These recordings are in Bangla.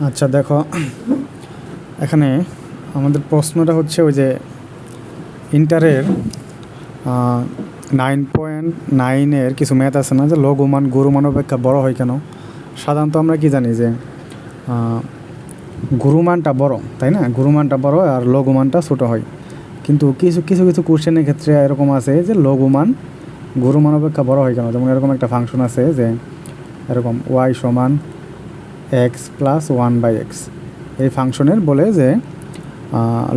আচ্ছা দেখো, এখানে আমাদের প্রশ্নটা হচ্ছে ওই যে ইন্টারের 9.9-এর কিছু ম্যাথ আছে না, যে লঘুমান গুরুমান অপেক্ষা বড় হয় কেন। সাধারণত আমরা কি জানি যে গুরুমানটা বড়, তাই না? গুরুমানটা বড় আর লঘুমানটা ছোট হয়। কিন্তু কিছু কিছু কিছু কোশ্চেনের ক্ষেত্রে এরকম আছে যে লঘুমান গুরুমান অপেক্ষা বড় হয় কেন। যেমন এরকম একটা ফাংশন আছে যে এরকম y সমান x প্লাস 1/x, এই ফাংশনের বলে যে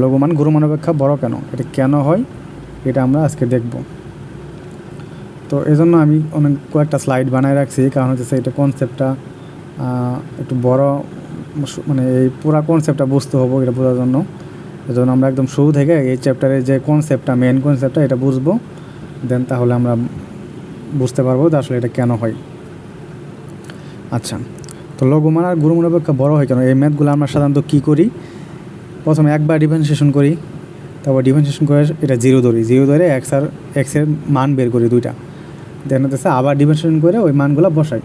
লঘুমান গুরুমান অপেক্ষা বড় কেন, এটা কেন হয় এটা আমরা আজকে দেখব। তো এই জন্য আমি অনেক কয়েকটা স্লাইড বানায় রাখছি, কারণ হচ্ছে এটা কনসেপ্টটা একটু বড়, মানে এই পুরা কনসেপ্টটা বুঝতে হবে, এটা বোঝার জন্য। এজন্য আমরা একদম শুরু থেকে এই চ্যাপ্টারের যে কনসেপ্টটা, মেন কনসেপ্টটা এটা বুঝবো, দেন তাহলে আমরা বুঝতে পারবো যে আসলে এটা কেন হয়। আচ্ছা, তো লঘুমান আর গুরুমান অপেক্ষা বড় হয় কেন, এই ম্যাথগুলো আমরা সাধারণত কী করি, প্রথমে একবার ডিফারেন্সিয়েশন করি, তারপর ডিফারেন্সিয়েশন করে এটা জিরো ধরে এক্সের মান বের করি দুইটা, দেন হচ্ছে আবার ডিফারেন্সিয়েশন করে ওই মানগুলো বসাই।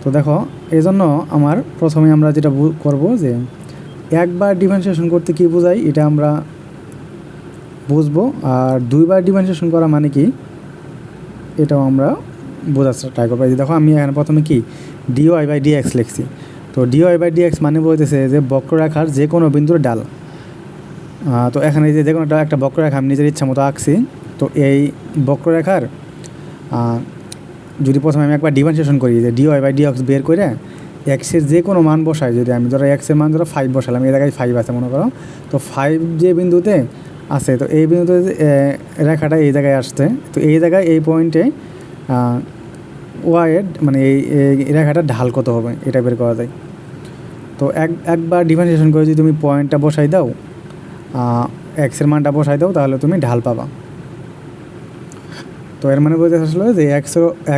তো দেখো, এই জন্য আমার প্রথমে আমরা যেটা করব যে একবার ডিফারেন্সিয়েশন করতে কী বোঝাই এটা আমরা বুঝবো, আর দুইবার ডিফারেন্সিয়েশন করা মানে কি এটাও আমরা বোঝার ট্রাই করবো। দেখো, আমি এখানে প্রথমে কি dy/dx লিখছি। তো dy/dx মানে বলতেছে যে বক্ররেখার যে কোনো বিন্দুর ডাল। তো এখানে যে কোনো একটা বক্ররেখা আমি নিজের ইচ্ছা মতো আঁকছি। তো এই বক্ররেখার যদি প্রথমে আমি একবার ডিফারেন্সিয়েশন করি, যে dy/dx বের করে এক্সের যে কোনো মান বসাই, যদি আমি ধরো এক্সের মান ধরো 5 বসালাম, এই জায়গায় 5 আছে মনে করো, তো 5 যে বিন্দুতে আছে, তো এই বিন্দুতে রেখাটা এই জায়গায় আসছে, তো এই জায়গায় এই পয়েন্টে ওয়াইয়ের মানে এই রেখাটার ঢাল কত হবে এটা বের করা যায়। তো একবার ডিফারেন্সিয়েশন করে যদি তুমি পয়েন্টটা বসাই দাও, এক্সের মানটা বসাই দাও, তাহলে তুমি ঢাল পাবা। তো এর মানে বলতে আসলে যে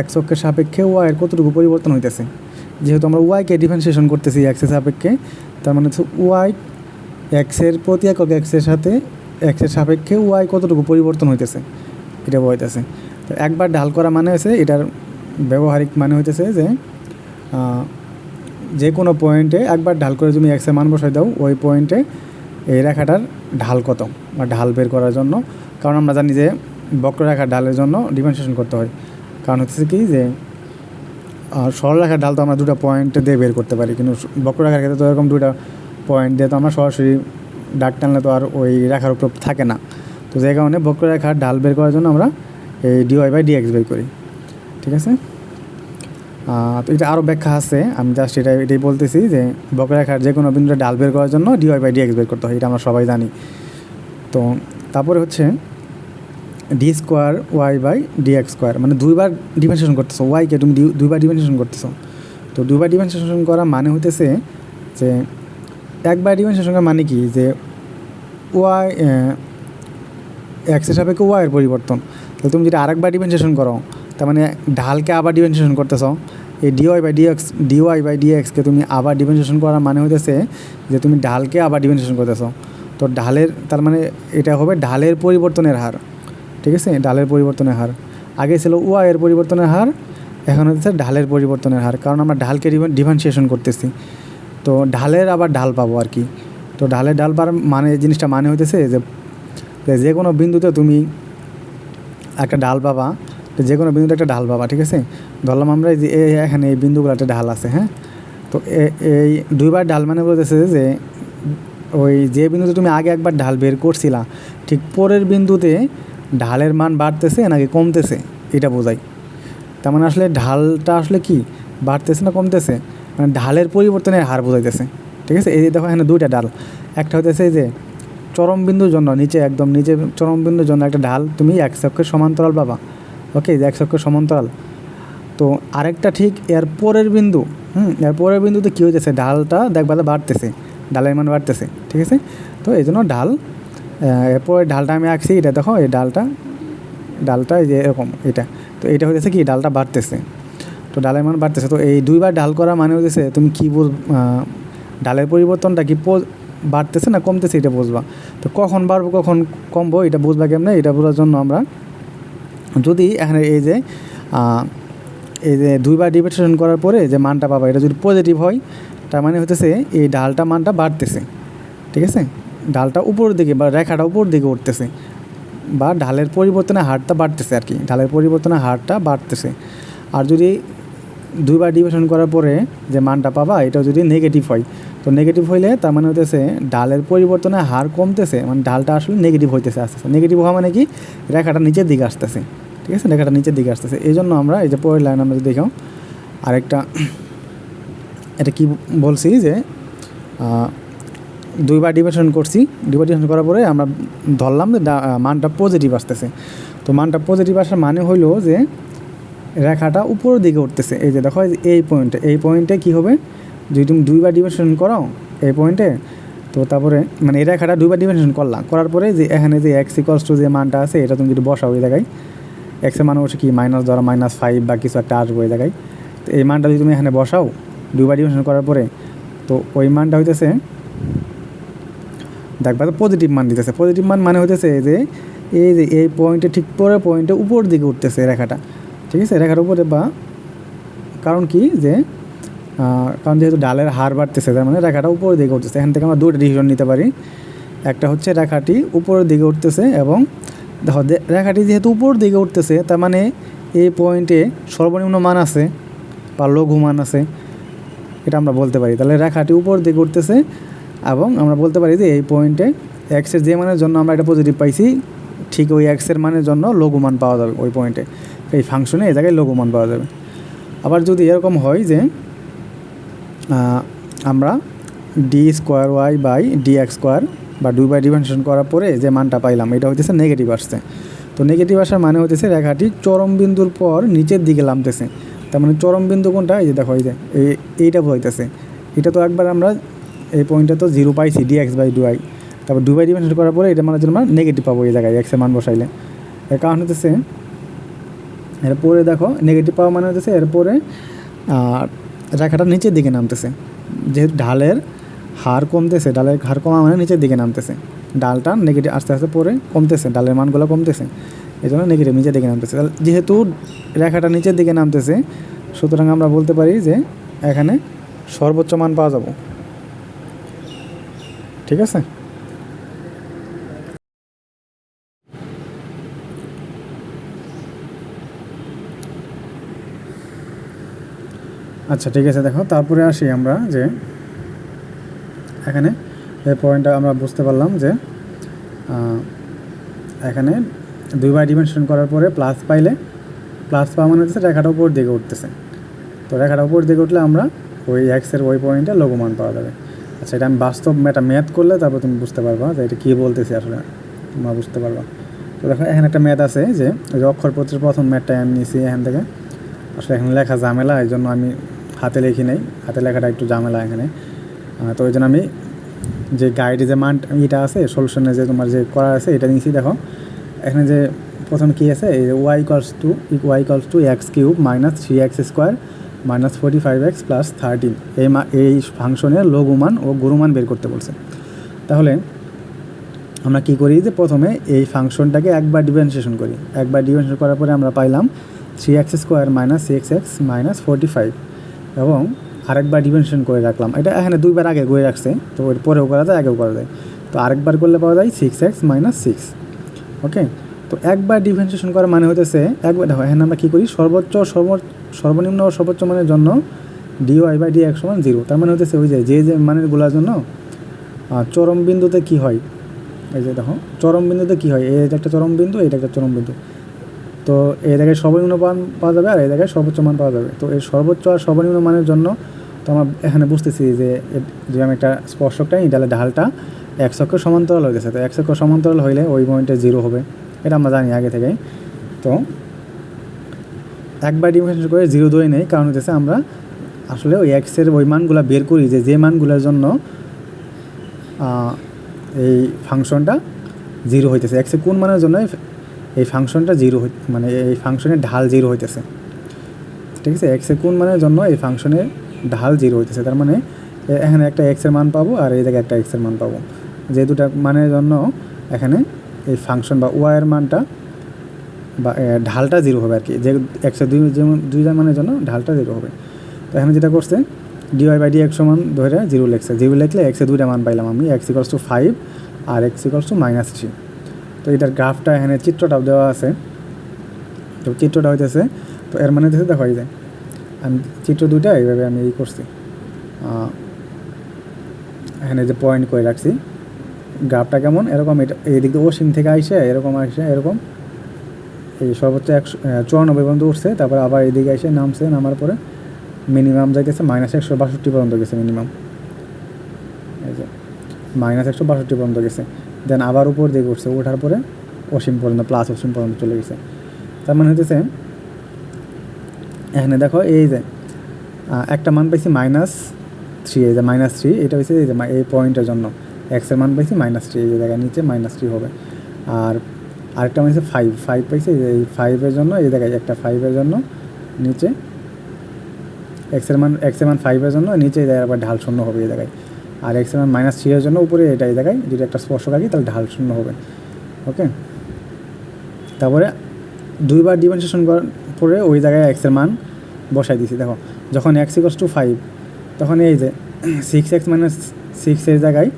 এক্স অক্ষের সাপেক্ষে ওয়াইয়ের কতটুকু পরিবর্তন হইতেছে। যেহেতু আমরা ওয়াইকে ডিফারেন্সিয়েশন করতেছি এক্সের সাপেক্ষে, তার মানে হচ্ছে ওয়াই এক্সের প্রতি একক এক্সের সাপেক্ষে ওয়াই কতটুকু পরিবর্তন হইতেছে এটা বলতেছে। তো একবার ঢাল করা মানে হচ্ছে, এটার ব্যবহারিক মানে হইতেছে যে কোনো পয়েন্টে একবার ঢাল করে তুমি এক্সের মান বসাই দাও, ওই পয়েন্টে এই রেখাটার ঢাল কত বা ঢাল বের করার জন্য। কারণ আমরা জানি যে বক্ররেখার ঢালের জন্য ডিফারেন্সিয়েশন করতে হয়। কারণ হচ্ছে কি যে সরলরেখার ঢাল তো আমরা দুটো পয়েন্ট দিয়ে বের করতে পারি, কিন্তু বক্ররেখার ক্ষেত্রে তো এরকম দুটো পয়েন্ট দিয়ে তো আমরা সরাসরি দাগ টানলে তো আর ওই রেখার উপর থাকে না। তো যে কারণে বক্ররেখার ঢাল বের করার জন্য আমরা এই dy/dx বের করি, ঠিক আছে। তো এটা আরও ব্যাখ্যা আছে, আমি জাস্ট এটাই বলতেছি যে বক্ররেখার যে কোনো বিন্দুতে ঢাল বের করার জন্য dy/dx বের করতে হয়, এটা আমরা সবাই জানি। তো তারপরে হচ্ছে d²y/dx², মানে দুইবার ডিফারেন্সিয়েশন করতেছো, ওয়াইকে তুমি দুইবার ডিফারেন্সিয়েশন করতেছো। তো দুইবার ডিফারেন্সিয়েশন করা মানে হইতেছে যে একবার ডিফারেন্সিয়েশন করা মানে কি যে ওয়াই এক্সের সাপেক্ষে ওয়াইয়ের পরিবর্তন। তো তুমি যদি আরেকবার ডিফারেন্সিয়েশন করো, তার মানে ঢালকে আবার ডিফারেন্সিয়েশন করতেছো, এই dy/dxকে তুমি আবার ডিফারেন্সিয়েশন করা মানে হইতেছে যে তুমি ঢালকে আবার ডিফারেন্সিয়েশন করতেছো। তো ঢালের তার মানে এটা হবে ঢালের পরিবর্তনের হার, ঠিক আছে। ঢালের পরিবর্তনের হার আগে ছিল ওয়াইয়ের পরিবর্তনের হার, এখন হচ্ছে ঢালের পরিবর্তনের হার, কারণ আমরা ঢালকে ডিফারেন্সিয়েশন করতেছি। তো ঢালের আবার ঢাল পাবো আর কি। তো ঢালের ঢাল পাওয়ার মানে জিনিসটা মানে হইতেছে যে কোনো বিন্দুতে তুমি একটা ঢাল পাবা, যে কোনো বিন্দুতে একটা ঢাল পাবা, ঠিক আছে। ধরলাম আমরা যে এখানে এই বিন্দুগুলো একটা ঢাল আছে, হ্যাঁ। তো এই দুইবার ঢাল মানে বলতেছে যে ওই যে বিন্দুতে তুমি আগে একবার ঢাল বের করছিলা, ঠিক পরের বিন্দুতে ঢালের মান বাড়তেছে নাকি কমতেছে এটা বোঝায়। তার মানে আসলে ঢালটা আসলে কি বাড়তেছে না কমতেছে, মানে ঢালের পরিবর্তনের হার বোঝাইতেছে, ঠিক আছে। এই দেখো এখানে দুইটা ঢাল, একটা হইতেছে যে চরম বিন্দুর জন্য একদম নিচে চরম বিন্দুর জন্য একটা ঢাল তুমি এক অক্ষের সমান্তরাল পাবা, ওকে, যে এক অক্ষের সমান্তরাল। তো আরেকটা ঠিক এর পরের বিন্দু, এর পরের বিন্দুতে কী হইতেছে, ঢালটা দেখবা বাড়তেছে, ঢালের মান বাড়তেছে, ঠিক আছে। তো এই জন্য ঢাল, এরপরে ঢালটা আমি আঁকছি, এটা দেখো এই ডালটা এই যে এরকম এটা, তো এটা হইতেছে কি ডালটা বাড়তেছে, তো ডালের মান বাড়তেছে। তো এই দুইবার ঢাল করা মানে হইতেছে তুমি কী ডালের পরিবর্তনটা কি বাড়তেছে না কমতেছে এটা বুঝবা। তো কখন বাড়বো কখন কমবো এটা বুঝবা কেমনে, এটা বোঝার জন্য আমরা যদি এখানে এই যে দুইবার ডিফারেন্সিয়েশন করার পরে যে মানটা পাবা, এটা যদি পজিটিভ হয়, তার মানে হতেছে এই ঢালটা মানটা বাড়তেছে, ঠিক আছে, ঢালটা উপরের দিকে বা রেখাটা উপর দিকে উঠতেছে, বা ঢালের পরিবর্তনের হারটা বাড়তেছে আর কি, ঢালের পরিবর্তনের হারটা বাড়তেছে। আর যদি দুইবার ডিভিশন করার পরে যে মানটা পাবা এটা যদি নেগেটিভ হয়, তো নেগেটিভ হইলে তার মানে হতেছে ঢালের পরিবর্তনের হার কমতেছে, মানে ঢালটা আসলে নেগেটিভ হইতেছে আস্তে আস্তে। নেগেটিভ হওয়া মানে কি, রেখাটা নিচের দিকে আসতেছে, ঠিক আছে, রেখাটা নিচের দিকে আসতেছে। এই জন্য আমরা এই যে পরের লাইন আমরা যদি দেখাও আরেকটা, এটা কি বলছি যে দুইবার ডিভিশন করছি, দুইবার ডিভিশন করার পরে আমরা ধরলাম যে মানটা পজিটিভ আসতেছে। তো মানটা পজিটিভ আসার মানে হইলো যে রেখাটা উপরের দিকে উঠতেছে। এই যে দেখো এই পয়েন্টে কী হবে, যদি তুমি দুইবার ডিভিশন করো এই পয়েন্টে, তো তারপরে মানে এই রেখাটা দুইবার ডিভিশন করার পরে যে এখানে যে এক্স ইকুয়ালস টু যে মানটা আছে এটা তুমি যদি বসাও এই জায়গায়, এক্সের মান হচ্ছে কি মাইনাস, ধরো -5 বা কিছু একটা আসবো এই জায়গায়। তো এই মানটা যদি তুমি এখানে বসাও দুইবার ডিভিশন করার পরে, তো ওই মানটা হইতেছে দেখবা তো পজিটিভ মান দিতেছে। পজিটিভ মান মানে হইতেছে যে এই পয়েন্টে ঠিক পরে পয়েন্টে উপর দিকে উঠতেছে রেখাটা, ঠিক আছে, রেখার উপরে। বা কারণ কি যে কারণ যেহেতু ঢালের হার বাড়তেছে তার মানে রেখাটা উপরের দিকে উঠতেছে। এখান থেকে আমরা দুটো ডিসিশন নিতে পারি। একটা হচ্ছে রেখাটি উপরের দিকে উঠতেছে, এবং দেখো রেখাটি যেহেতু উপরের দিকে উঠতেছে তার মানে এই পয়েন্টে সর্বনিম্ন মান আছে বা লঘু মান আছে, এটা আমরা বলতে পারি। তাহলে রেখাটি উপরের দিকে উঠতেছে, এবং আমরা বলতে পারি যে এই পয়েন্টে এক্সের যে মানের জন্য আমরা এটা পজিটিভ পাইছি, ঠিক ওই এক্সের মানের জন্য লঘু মান পাওয়া যাবে ওই পয়েন্টে, এই ফাংশনে এই জায়গায় লঘু মান পাওয়া যাবে। আবার যদি এরকম হয় যে আমরা d²y/dx² বা দুইবার ডিভিশন করার পরে যে মানটা পাইলাম এটা হইতেছে নেগেটিভ আসছে। তো নেগেটিভ আসার মানে হইতেছে রেখাটি চরম বিন্দুর পর নিচের দিকে নামতেছে। তার মানে চরম বিন্দু কোনটা, এই যে দেখো এই যে এইটা হইতেছে, এটা তো একবার আমরা এই পয়েন্টে তো 0 পাইছি dx/dy, তারপর দুইবার ডিভিশন করার পরে এটা মানে জন্য আমরা নেগেটিভ পাবো এই জায়গায় এক্সের মান বসাইলে। এর কারণ হতেছে এরপরে দেখো নেগেটিভ পাওয়া মানে হতেছে এরপরে রেখাটা নিচের দিকে নামতেছে, যেহেতু ঢালের হার কমতেছে, ঢালের হার কমা মানে নিচের দিকে নামতেছে, ডালটা নেগেটিভ আস্তে আস্তে পরে কমতেছে, ডালের মানগুলো কমতেছে, এই জন্য নেগেটিভ নিচের দিকে নামতেছে। যেহেতু রেখাটা নিচের দিকে নামতেছে, সুতরাং আমরা বলতে পারি যে এখানে সর্বোচ্চ মান পাওয়া যাবে, ঠিক আছে। আচ্ছা ঠিক আছে, দেখো তারপরে আসি আমরা যে এখানে এই পয়েন্টটা আমরা বুঝতে পারলাম যে এখানে দুইবার ডিমেনশন করার পরে প্লাস পাওয়া মানে হচ্ছে রেখাটা উপর দিকে উঠতেছে। তো রেখাটা উপর দিকে উঠলে আমরা ওই এক্সের ওই পয়েন্টে লঘু মান পাওয়া যাবে। আচ্ছা, এটা আমি বাস্তব এটা ম্যাথ করলে তারপর তুমি বুঝতে পারবা যে এটা কী বলতেছি, আসলে তোমরা বুঝতে পারবা। তো দেখো এখানে একটা ম্যাথ আছে, যে ওই যে অক্ষরপত্রের প্রথম ম্যাথটা আমি নিয়েছি এখান থেকে। আসলে এখানে লেখা ঝামেলা, এই জন্য আমি হাতে লিখি নেই, হাতে লেখাটা একটু ঝামেলা এখানে। তো ওই জন্য আমি যে গাইডে যে মান এটা আছে সলিউশনে যে তোমার যে করা আছে এটা নিয়েছি। দেখো এখানে যে প্রথমে কী আছে, এই y equals to x³ - 3x² - 45x + 13 এই ফাংশনের লঘুমান ও গুরুমান বের করতে বলছে। তাহলে আমরা কী করি যে প্রথমে এই ফাংশনটাকে একবার ডিফারেন্সিয়েশন করি। একবার ডিফারেন্সিয়েশন করার পরে আমরা পাইলাম 3x² - 6x - 45, এবং আরেকবার ডিফারেন্সিয়েশন করে রাখলাম। এটা এখানে দুইবার আগে করে রাখছে, তো এর পরেও করা যায় আগেও করা যায়। তো আরেকবার করলে পাওয়া যায় 6x - 6। ওকে, তো একবার ডিফারেন্সিয়েশন করা মানে হতেছে একবার। দেখো এখানে আমরা কী করি, সর্বনিম্ন ও সর্বোচ্চ মানের জন্য dy/dx = 0। তার মানে হতেছে ওই যে মানেরগুলোর জন্য চরম বিন্দুতে কী হয়, এই যে দেখো চরম বিন্দুতে কী হয়, এটা একটা চরম বিন্দু, এটা একটা চরম বিন্দু। তো এই জায়গায় সর্বনিম্ন মান পাওয়া যাবে আর এই জায়গায় সর্বোচ্চ মান পাওয়া যাবে। তো এই সর্বোচ্চ আর সর্বনিম্ন মানের জন্য তো আমরা এখানে বুঝতেছি যে আমি একটা স্পর্শকটা নিই, তাহলে ঢালটা x অক্ষের সমান্তরাল হয়ে গেছে। তো x অক্ষের সমান্তরাল হইলে ওই পয়েন্টে 0 হবে, এটা আমরা জানি আগে থেকেই। তো একবার ডিফারেন্সিয়েশন করে 0 ধরে নেই, কারণ হচ্ছে আমরা আসলে ওই এক্সের ওই মানগুলো বের করি যে মানগুলোর জন্য এই ফাংশনটা 0 হইতেছে। এক্সের কোন মানের জন্য এই ফাংশনটা 0 মানে এই ফাংশনের ঢাল 0 হইতেছে, ঠিক আছে। এক্সের কোন মানের জন্য এই ফাংশনের ঢাল 0 হইতেছে, তার মানে এখানে একটা এক্সের মান পাবো আর এই জায়গায় একটা এক্সের মান পাবো। যে দুটা মানের জন্য এখানে এই ফাংশন বা ওয়াইয়ের মানটা বা ঢালটা 0 হবে আর কি, যে এক্সের দুইটা মানের জন্য ঢালটা 0 হবে। তো এখানে যেটা করছে ডিওয়াই বাই ডি এক্স সমান ধরে 0 লিখছে, 0 লিখলে এক্সে দুইটা মান পাইলাম আমি, এক্স ইকুয়ালস টু 5 আর এক্স ইকুয়ালস টু -3। তো এটার গ্রাফটা এখানে চিত্রটাও দেওয়া আছে। তো চিত্রটা হইতেছে, তো এর মানে হইতেছে দেখো এই যে আমি চিত্র দুইটা এইভাবে আমি এই করছি, এখানে যে পয়েন্ট করে রাখছি। গ্রাফটা কেমন এরকম, এটা এই দিক দিয়ে অসীম থেকে আইসে এরকম এরকম এই সর্বোচ্চ 194 পর্যন্ত উঠছে, তারপর আবার এইদিকে এসে নামছে, নামার পরে মিনিমাম যাইতেছে -162 পর্যন্ত গেছে মিনিমাম, এই যে -162 পর্যন্ত গেছে। দেন আবার উপর দিকে উঠছে, ওঠার পরে অসীম পর্যন্ত, প্লাস অসীম পর্যন্ত চলে গেছে। তার মানে হইতেছে এখানে দেখো এই যে একটা মান পাইছি -3, এই যে -3, এটা হচ্ছে এই যে এই পয়েন্টের জন্য এক্সের মান পাইছি -3, এই যে জায়গায় নিচে -3 হবে। আর আরেকটা মান হচ্ছে 5 পাইছি, এই 5-এর জন্য এই জায়গায় একটা 5-এর জন্য নিচে এক্সের মান 5-এর জন্য নিচে এই জায়গায় আবার ঢাল শূন্য হবে এই জায়গায়। আর এক্সের মান -3-এর জন্য উপরে এটা এই জায়গায় যদি একটা স্পর্শক আঁকি তাহলে ঢাল শূন্য হবে। ওকে, তারপরে দুইবার ডিফারেন্সিয়েশন করার পরে ওই জায়গায় এক্সের মান বসাই দিছি। দেখো যখন এক্স ইকুয়ালস টু 5 তখন এই যে 6x - 6-এর জায়গায়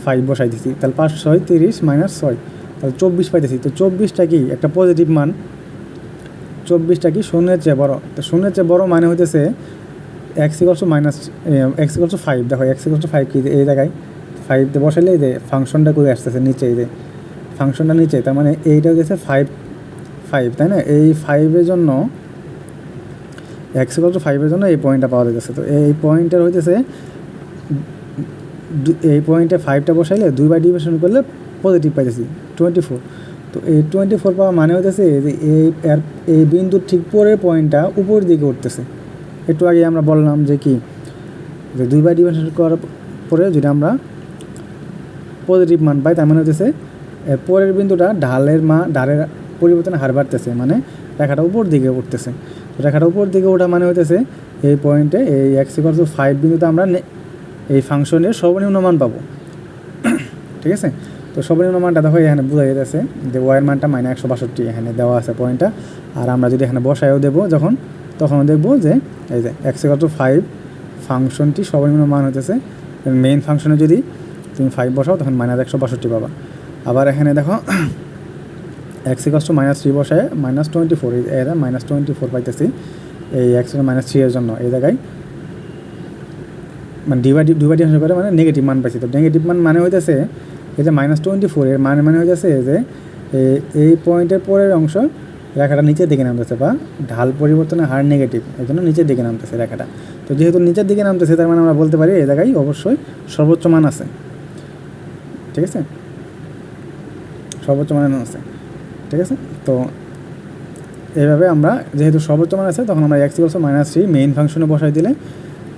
5 বসাই দিছি, তাহলে 5 6 30 -6 তাহলে 24 পাইতেছি। তো 24টা কি একটা পজিটিভ মান, 24টা কি শূন্যের চেয়ে বড়। তো শূন্যের চেয়ে বড় মানে হইতেছে x ইকুয়ালস টু 5। দেখো x ইকুয়ালস টু 5 কি এই জায়গায় 5 বসাইলে এই যে ফাংশনটা করে আসতেছে নিচে, এই যে ফাংশনটা নিচে, তার মানে এইটা হচ্ছে 5, তাই না? এই 5-এর জন্য x ইকুয়াল টু 5-এর জন্য এই পয়েন্টটা পাওয়া যাচ্ছে। তো এই পয়েন্টের হইতেছে এই পয়েন্টে 5টা বসাইলে দুইবার ডিভিশন করলে পজিটিভ পাইতেছি 24। তো এই 24 পাওয়া মানে হইতেছে যে এই বিন্দুর ঠিক পরের পয়েন্টটা উপর দিকে উঠতেছে। একটু আগে আমরা বললাম যে কি, যে দুইবার ডিভিশন করার পরে যদি আমরা পজিটিভ মান পাই তার মানে হইতেছে এর পরের বিন্দুটা ঢালের পরিবর্তনে হার বাড়তেছে, মানে রেখাটা উপর দিকে উঠতেছে। রেখাটা উপর দিকে ওঠা মানে হইতেছে এই পয়েন্টে এই x ইকুয়াল টু 5 বিন্দুতে আমরা এই ফাংশনের সর্বনিম্ন মান পাবো। ঠিক আছে, তো সর্বনিম্ন মানটা দেখো এখানে বোঝা যাচ্ছে যে ওয়াইয়ের মানটা -162 এখানে দেওয়া আছে পয়েন্টটা। আর আমরা যদি এখানে বসায়ও দেবো তখনও দেখবো যে এই যে x ইকুয়াল টু 5 ফাংশনটি সর্বনিম্ন মান হইতেছে, মেইন ফাংশনে যদি তুমি 5 বসাও তখন -162 পাবা। আবার এখানে দেখো x ইকুয়াল টু -3 বসায় -24, এরা -24 পাইতেছি এই x এর -3 এর জন্য এই জায়গায়, মানে ডিভাইডেশন করে মানে নেগেটিভ মান পাইছি। তো নেগেটিভ মান মানে হইতেছে এই যে -24 এর মানে হইতেছে যে এই পয়েন্টের পরের অংশ রেখাটা নিচের দিকে নামতেছে, বা ঢাল পরিবর্তনের হার নেগেটিভ, এই জন্য নিচের দিকে নামতেছে রেখাটা। তো যেহেতু নিচের দিকে নামতেছে তার মানে আমরা বলতে পারি এই জায়গায় অবশ্যই সর্বোচ্চ মান আছে। ঠিক আছে, সর্বোচ্চ মান আছে। ঠিক আছে, তো এইভাবে আমরা যেহেতু সর্বোচ্চ মান আছে তখন আমরা x ইকুয়াল টু -3 মেইন ফাংশনে বসাই দিলে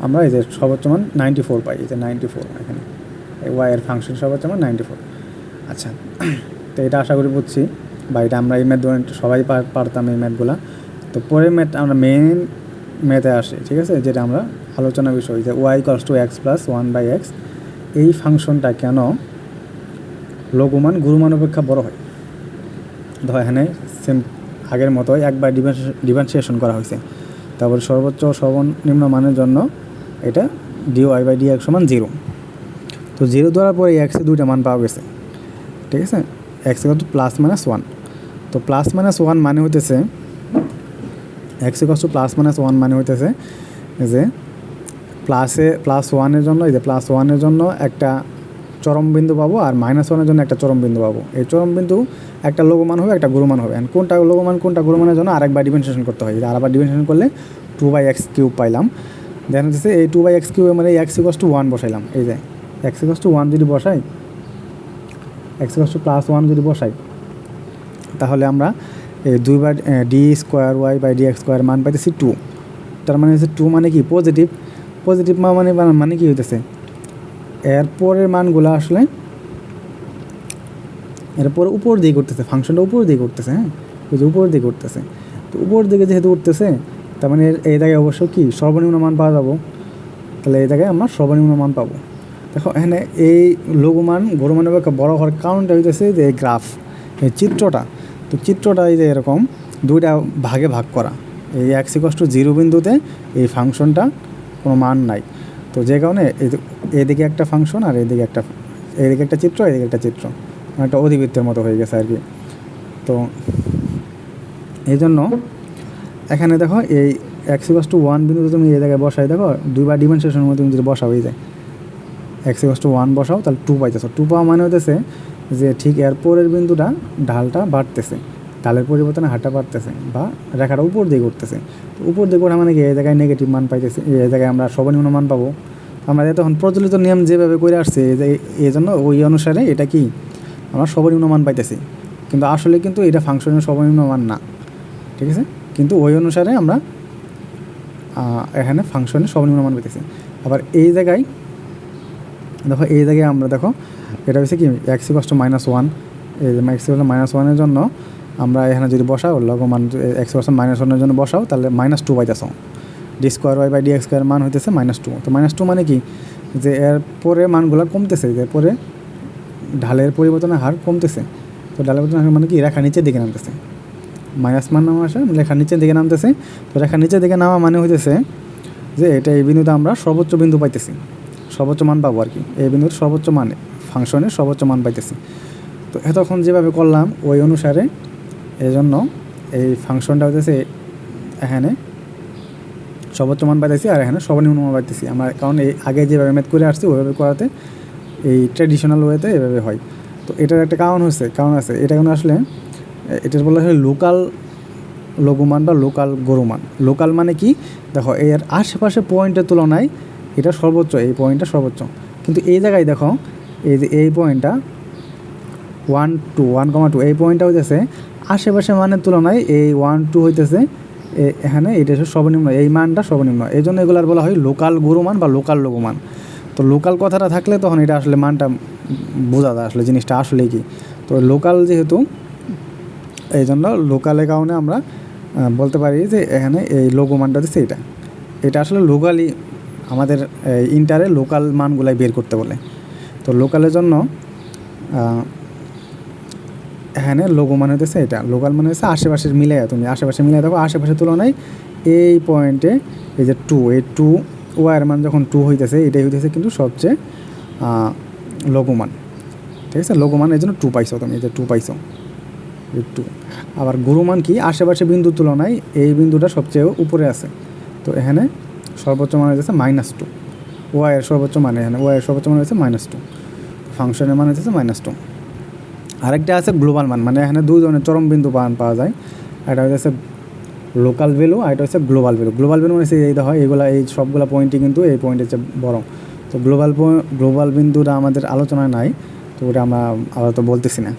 আমরা এই যে সর্বোচ্চ মান 94 পাই। এই যে 94 এখানে y এর ফাংশন সর্বোচ্চ মান 94। আচ্ছা, তো এটা আশা করি বুঝছি, বা এটা আমরা এই ম্যাথ সবাই পারতাম এই ম্যাথগুলা। তো পরের ম্যাথ আমরা মেইন ম্যাথে আসি। ঠিক আছে, যেটা আমরা আলোচনা বিষয় যে y equals to x plus 1/x, এই ফাংশনটা কেন লঘুমান গুরুমান অপেক্ষা বড় হয়। ধর এখানে সেম আগের মতোই একবার ডিফারেন্সিয়েশন করা হয়েছে, তারপর সর্বোচ্চ সর্বনিম্ন মানের জন্য এটা dy/dx সমান 0। তো 0 দেওয়ার পরে এক্সে দুইটা মান পাওয়া গেছে। ঠিক আছে, x ইকুয়াল টু +-1। তো +-1 মানে হইতেছে x ইকুয়াল টু +-1 মানে হইতেছে যে +1-এর জন্য এই যে +1-এর জন্য একটা চরম বিন্দু পাবো, আর -1-এর জন্য একটা চরম বিন্দু পাবো। এই চরম বিন্দু একটা লঘুমান হবে, একটা গুরুমান হবে। কোনটা লঘুমান কোনটা গুরুমানের জন্য আরেকবার ডিফারেন্সিয়েশন করতে হয়। আরেকবার ডিফারেন্সিয়েশন করলে 2/x³ পাইলাম। দেখা যাচ্ছে এই 2/x³ মানে x ইকুয়াল টু 1 বসাইলাম। এই যে x ইকুয়াল টু 1 যদি বসাই, x ইকুয়াল টু +1 যদি বসাই, তাহলে আমরা এই দুইবার d²y/dx² মান পাইতেছি 2। তার মানে হচ্ছে 2 মানে কি পজিটিভ মানে কি হইতেছে এরপরের মানগুলো আসলে এরপরে উপর দিকে উঠতেছে, ফাংশনটা উপর দিকে উঠতেছে। হ্যাঁ, ওই যে উপর দিকে উঠতেছে। তো উপর দিকে যেহেতু উঠতেছে তার মানে এই জায়গায় অবশ্য কি সর্বনিম্ন মান পাওয়া যাবো। তাহলে এই জায়গায় আমরা সর্বনিম্ন মান পাবো। দেখো এখানে এই লঘুমান গুরুমান অপেক্ষা বড় হওয়ার কারণটা হইতেছে যে এই গ্রাফ, এই চিত্রটা। তো চিত্রটা এই যে এরকম দুইটা ভাগে ভাগ করা। এই x ইকুয়াল টু 0 বিন্দুতে এই ফাংশনটা কোনো মান নাই। তো যে কারণে এদিকে একটা ফাংশন আর এদিকে একটা চিত্র, এদিকে একটা চিত্র, একটা অধিবৃত্তের মতো হয়ে গেছে আর কি। তো এই জন্য এখানে দেখো এই x=1 বিন্দুতে তুমি এই জায়গায় বসাই, দেখো দুইবার ডিফারেন্সিয়েশনের মধ্যে তুমি যদি বসাও, এই যায় x=1 বসাও, তাহলে 2 পাইতেছো। 2 পাওয়া মানে হইতেছে যে ঠিক এর পরের বিন্দুটা ঢালটা বাড়তেছে, ঢালের পরিবর্তনে হারটা বাড়তেছে বা রেখাটা উপর দিকে উঠতেছে। তো উপর দিকে ওঠা মানে কি এই জায়গায় নেগেটিভ মান পাইতেছে, এই জায়গায় আমরা সর্বনিম্ন মান পাবো। আমরা তখন প্রচলিত নিয়ম যেভাবে করে আসছে এই জন্য ওই অনুসারে এটা কি আমরা সর্বনিম্ন মান পাইতেছি, কিন্তু আসলে কিন্তু এটা ফাংশনের সর্বনিম্ন মান না, ঠিক আছে। কিন্তু ওই অনুসারে আমরা এখানে ফাংশনের সর্বনিম্ন মান পাইতেছি। আবার এই জায়গায় দেখো, এই জায়গায় আমরা দেখো এটা হচ্ছে কি x=-1, এই যে x=-1-এর জন্য আমরা এখানে যদি বসাও লঘুমান x=-1-এর জন্য বসাও, তাহলে -2 পাইতেছ। d²y/dx² মান হইতেছে -2। তো -2 মানে কি যে এর পরে মানগুলো কমতেছে, যে পরে ঢালের পরিবর্তনের হার কমতেছে। তো ঢালের পরিবর্তনের হার মানে কি রেখা নিচের দিকে নামতেছে, মাইনাস মান নামা আসে, রেখা নিচের দিকে নামতেছে। তো রেখা নিচের দিকে নামা মানে হইতেছে যে এটা এই বিন্দুতে আমরা সর্বোচ্চ বিন্দু পাইতেছি, সর্বোচ্চ মান পাবো আর কি। এই বিন্দুর সর্বোচ্চ মানে ফাংশনের সর্বোচ্চ মান পাইতেছি। তো এতক্ষণ যেভাবে করলাম ওই অনুসারে এই জন্য এই ফাংশনটা হইতেছে এখানে সর্বোচ্চ মান পাইতেছি আর এখানে সর্বনিম্ন মান পাইতেছি আমরা, কারণ এই আগে যেভাবে ম্যাথ করে আসছি ওইভাবে করাতে এই ট্র্যাডিশনাল ওয়েতে এভাবে হয়। তো এটার একটা কারণ আছে, এটা কিন্তু আসলে এটার বলা হয় লোকাল লঘুমান বা লোকাল গরুমান। লোকাল মানে কি, দেখো এর আশেপাশে পয়েন্টের তুলনায় এটা সর্বোচ্চ, এই পয়েন্টটা সর্বোচ্চ। কিন্তু এই জায়গায় দেখো এই যে এই পয়েন্টটা 1,2 এই পয়েন্টটা হইতেছে আশেপাশে মানের তুলনায় এই 1,2 হইতেছে এখানে এটা হচ্ছে সর্বনিম্ন, এই মানটা সর্বনিম্ন। এই জন্য এগুলার বলা হয় লোকাল গরুমান বা লোকাল লঘুমান। তো লোকাল কথাটা থাকলে তখন এটা আসলে মানটা বোঝা যায় আসলে জিনিসটা আসলে কি। তো লোকাল যেহেতু, এই জন্য লোকালের কারণে আমরা বলতে পারি যে এখানে এই লঘুমানটা দিচ্ছে এটা আসলে লোকালি আমাদের ইন্টারে লোকাল মানগুলাই বের করতে বলে। তো লোকালের জন্য এখানে লঘুমান হইতেছে এটা, লোকাল মানে হচ্ছে আশেপাশের মিলাই, তুমি আশেপাশে মিলাই দেখো আশেপাশের তুলনায় এই পয়েন্টে এই যে 2, এই 2 ওয়ার মান যখন 2 হইতেছে এটাই হইতেছে কিন্তু সবচেয়ে লঘুমান, ঠিক আছে। লঘুমান এই জন্য 2 পাইছো তুমি, এই যে 2 পাইছো, এই 2। আবার গুরুমান কি, আশেপাশে বিন্দুর তুলনায় এই বিন্দুটা সবচেয়ে উপরে আছে। তো এখানে সর্বোচ্চ মান হইতেছে -2, ওয়াইয়ের সর্বোচ্চ মান, এখানে ওয়াইয়ের সর্বোচ্চ মান হচ্ছে -2, ফাংশনের মান হচ্ছে -2। আরেকটা আছে গ্লোবাল মান, মানে এখানে দুই ধরনের চরম বিন্দু পাওয়া যায়। এটা হচ্ছে লোকাল ভ্যালু আর এটা হচ্ছে গ্লোবাল ভ্যালু। গ্লোবাল ভ্যালু মানে এই হয় এগুলা, এই সবগুলো পয়েন্টই কিন্তু এই পয়েন্টের চেয়ে বড়। তো গ্লোবাল বিন্দুটা আমাদের আলোচনায় নাই, তো ওটা আমরা আবার তো বলতেছি না।